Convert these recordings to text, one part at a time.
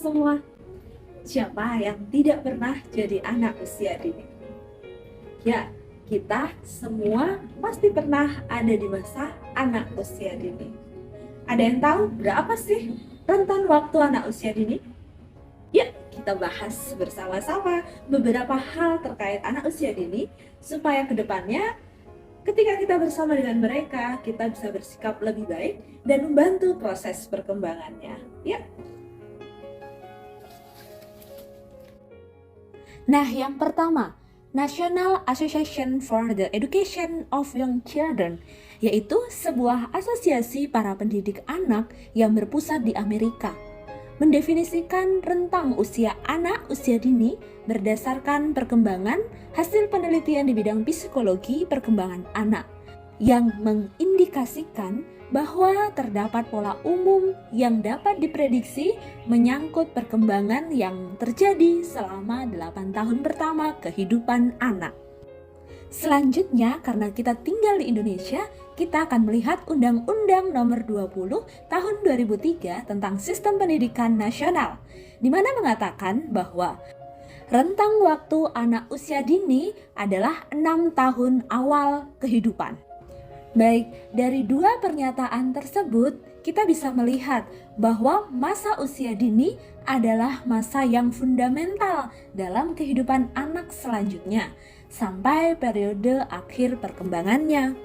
semua, siapa yang tidak pernah jadi anak usia dini? Ya, kita semua pasti pernah ada di masa anak usia dini. Ada yang tahu berapa sih rentan waktu anak usia dini? Yuk, kita bahas bersama-sama beberapa hal terkait anak usia dini supaya kedepannya ketika kita bersama dengan mereka, kita bisa bersikap lebih baik dan membantu proses perkembangannya. Ya. Nah, yang pertama, National Association for the Education of Young Children, yaitu sebuah asosiasi para pendidik anak yang berpusat di Amerika, mendefinisikan rentang usia anak usia dini berdasarkan perkembangan hasil penelitian di bidang psikologi perkembangan anak yang mengindikasikan bahwa terdapat pola umum yang dapat diprediksi menyangkut perkembangan yang terjadi selama 8 tahun pertama kehidupan anak. Selanjutnya, karena kita tinggal di Indonesia, kita akan melihat Undang-Undang Nomor 20 Tahun 2003 tentang Sistem Pendidikan Nasional, di mana mengatakan bahwa rentang waktu anak usia dini adalah 6 tahun awal kehidupan. Baik, dari dua pernyataan tersebut, kita bisa melihat bahwa masa usia dini adalah masa yang fundamental dalam kehidupan anak selanjutnya, sampai periode akhir perkembangannya.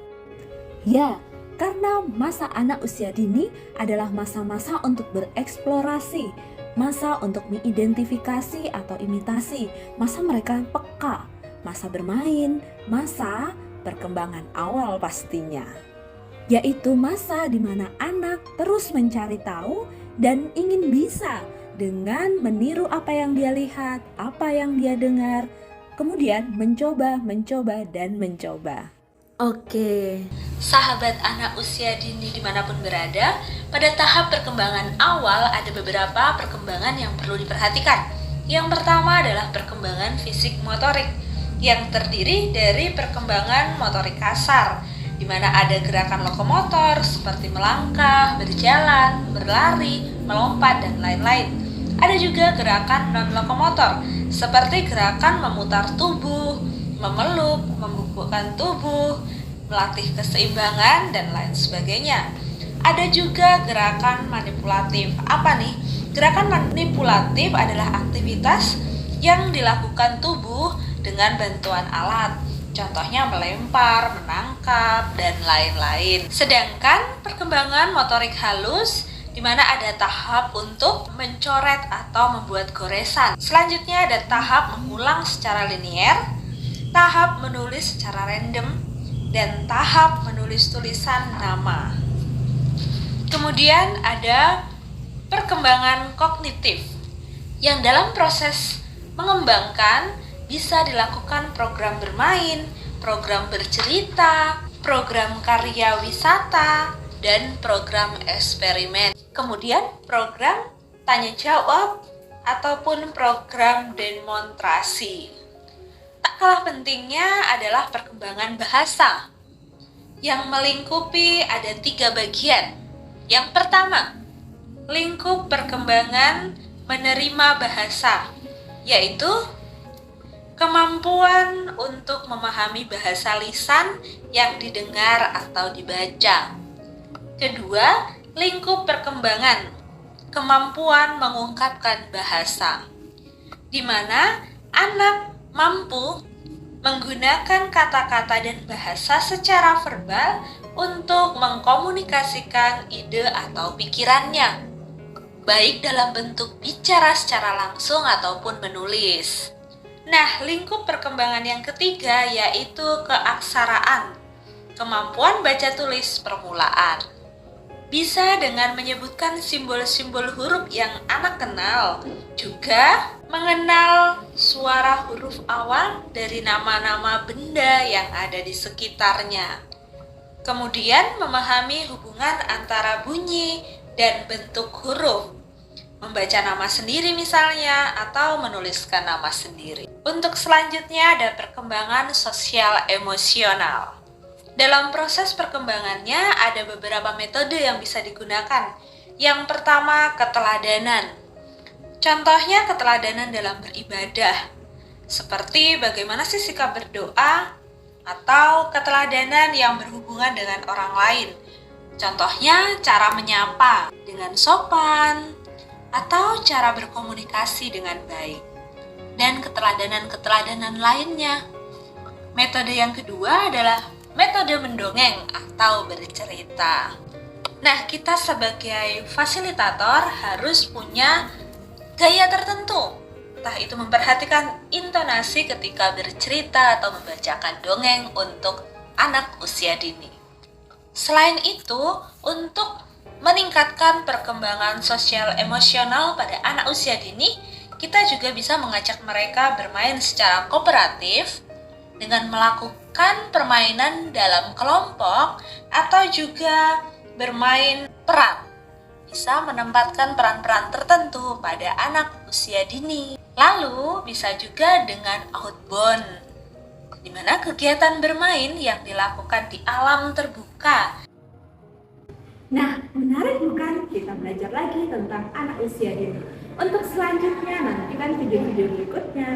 Ya, karena masa anak usia dini adalah masa-masa untuk bereksplorasi, masa untuk mengidentifikasi atau imitasi, masa mereka peka, masa bermain, masa perkembangan awal pastinya, yaitu masa di mana anak terus mencari tahu dan ingin bisa dengan meniru apa yang dia lihat, apa yang dia dengar, kemudian mencoba, dan mencoba. Oke, sahabat anak usia dini dimanapun berada, pada tahap perkembangan awal ada beberapa perkembangan yang perlu diperhatikan. Yang pertama adalah perkembangan fisik motorik, yang terdiri dari perkembangan motorik kasar, di mana ada gerakan lokomotor seperti melangkah, berjalan, berlari, melompat, dan lain-lain. Ada juga gerakan non-lokomotor, seperti gerakan memutar tubuh, memeluk, membungkukkan tubuh, melatih keseimbangan, dan lain sebagainya. Ada juga gerakan manipulatif. Apa nih? Gerakan manipulatif adalah aktivitas yang dilakukan tubuh dengan bantuan alat, contohnya melempar, menangkap, dan lain-lain. Sedangkan perkembangan motorik halus di mana ada tahap untuk mencoret atau membuat goresan. Selanjutnya ada tahap mengulang secara linier, tahap menulis secara random, dan tahap menulis tulisan nama. Kemudian ada perkembangan kognitif yang dalam proses mengembangkan bisa dilakukan program bermain, program bercerita, program karya wisata, dan program eksperimen. Kemudian program tanya jawab ataupun program demonstrasi. Tak kalah pentingnya adalah perkembangan bahasa yang melingkupi ada 3 bagian. Yang pertama, lingkup perkembangan menerima bahasa, yaitu kemampuan untuk memahami bahasa lisan yang didengar atau dibaca. Kedua, lingkup perkembangan, kemampuan mengungkapkan bahasa, di mana anak mampu menggunakan kata-kata dan bahasa secara verbal untuk mengkomunikasikan ide atau pikirannya, baik dalam bentuk bicara secara langsung ataupun menulis. Nah, lingkup perkembangan yang ketiga yaitu keaksaraan, kemampuan baca tulis permulaan. Bisa dengan menyebutkan simbol-simbol huruf yang anak kenal, juga mengenal suara huruf awal dari nama-nama benda yang ada di sekitarnya. Kemudian memahami hubungan antara bunyi dan bentuk huruf, membaca nama sendiri misalnya, atau menuliskan nama sendiri. Untuk selanjutnya ada perkembangan sosial emosional. Dalam proses perkembangannya ada beberapa metode yang bisa digunakan. Yang pertama, keteladanan. Contohnya keteladanan dalam beribadah, seperti bagaimana sih sikap berdoa, atau keteladanan yang berhubungan dengan orang lain. Contohnya cara menyapa dengan sopan, atau cara berkomunikasi dengan baik. Dan keteladanan-keteladanan lainnya. Metode yang kedua adalah metode mendongeng atau bercerita. Nah, kita sebagai fasilitator harus punya gaya tertentu. Entah itu memperhatikan intonasi ketika bercerita atau membacakan dongeng untuk anak usia dini. Selain itu, untuk meningkatkan perkembangan sosial emosional pada anak usia dini, kita juga bisa mengajak mereka bermain secara kooperatif dengan melakukan permainan dalam kelompok atau juga bermain peran. Bisa menempatkan peran-peran tertentu pada anak usia dini. Lalu bisa juga dengan outbound, di mana kegiatan bermain yang dilakukan di alam terbuka. Nah, menarik bukan? Kita belajar lagi tentang anak usia dini. Untuk selanjutnya nantikan video-video berikutnya.